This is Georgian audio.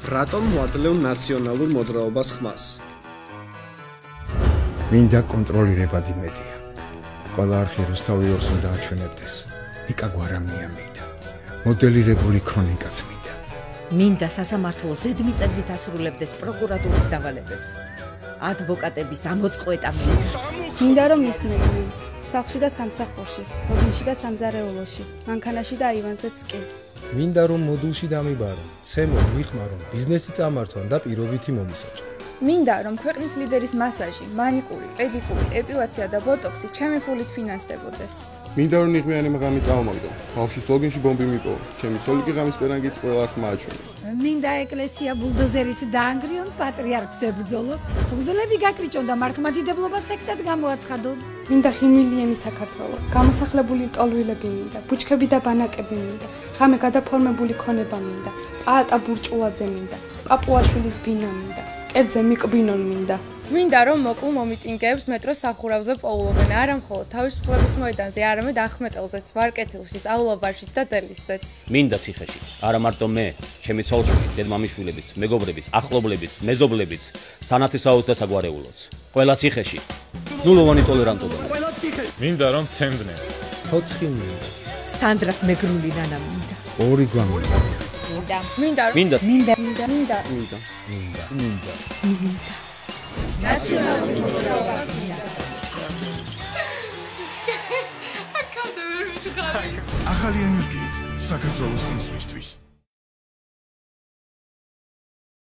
რატომ მოაძლევ ნაციონალურ მოძრაობას ხმას? მინდა კონტროლირებად იმედია. ყველა არხი რუსთავი ორს უნდა აჩვენებდეს. ნიკა გვარამია მინდა. მოდელირებული ქრონიკაც მინდა. მინდა სასამართლო ზედმიწევრით ასრულებდეს პროკურატურის დავალებებს. ადვოკატების ამოწყვეტა მინდა რომ ისმენდნენ. სახლში და სამსახურში, მოდულში და სამზარეულოში, მანქანაში და აივანზეც კი. მინდა რომ მოდულში დამიბარო, ცემო ვიხმარო, ბიზნესი წამართვან და პირობითი მომისაჭრე. მინდა რომ ქვეყნის ლიდერის მასაჟი, მანიკური, პედიკური, ეპილაცია და ბოტოქსი ჩემი ფულით ფინანსდებოდეს. მინდა რომ ნიღბიანი მაღამი წავმაგდო. ბავშვის ლოგინში ბომბი მიპოვო. ჩემი სოლიკი ღამის პერანგით ყველა არხმა აჩვენო. მინდა ეკლესია ბულდოზერით დაანგრიონ, პატრიარქს ებრძოლო, მღვდლები გაკრიჭონ და მართლმადიდებლობა სექტად გამოაცხადონ. მინდა ღიმილიანი საქართველო, გამოსახლებული ტოლვილები მინდა, ბუჩქები და ბანაკები მინდა, ღამე გადაფორმებული ქონება მინდა, პაატა ბურჭულაძე მინდა, პაპუაშვილის ბინა მინდა, კერძე მიკბინონ მინდა. მინდა რომ მოკლ მომიტინგეებს მეტროს სახურავზე პოულობენ, არა მხოლოდ თავისუფლების მოედანზე, არამედ ახმეტელზეც, ვარკეთილში, სწავლობაშიც და დელისზეც. მინდა ციხეში, არა მარტო მე, ჩემი ცოლშვილი, დედმამიშვილებიც, მეგობრებიც, ახლობლების, მეზობლებიც, სანათლისაოს და საგვარეულოც. ყველა ციხეში. ნულოვანი ტოლერანტობა. მინდა რომ ცემდნენ. ცოცხი მინდა. სანდრას მეგრული ნანა მინდა. ორი გვამი მინდა ნაციონალური მოძრაობა მინდა. აქამდე ვერ ვითხარი. ახალი ენერგიით საქართველოს წინსვლისთვის.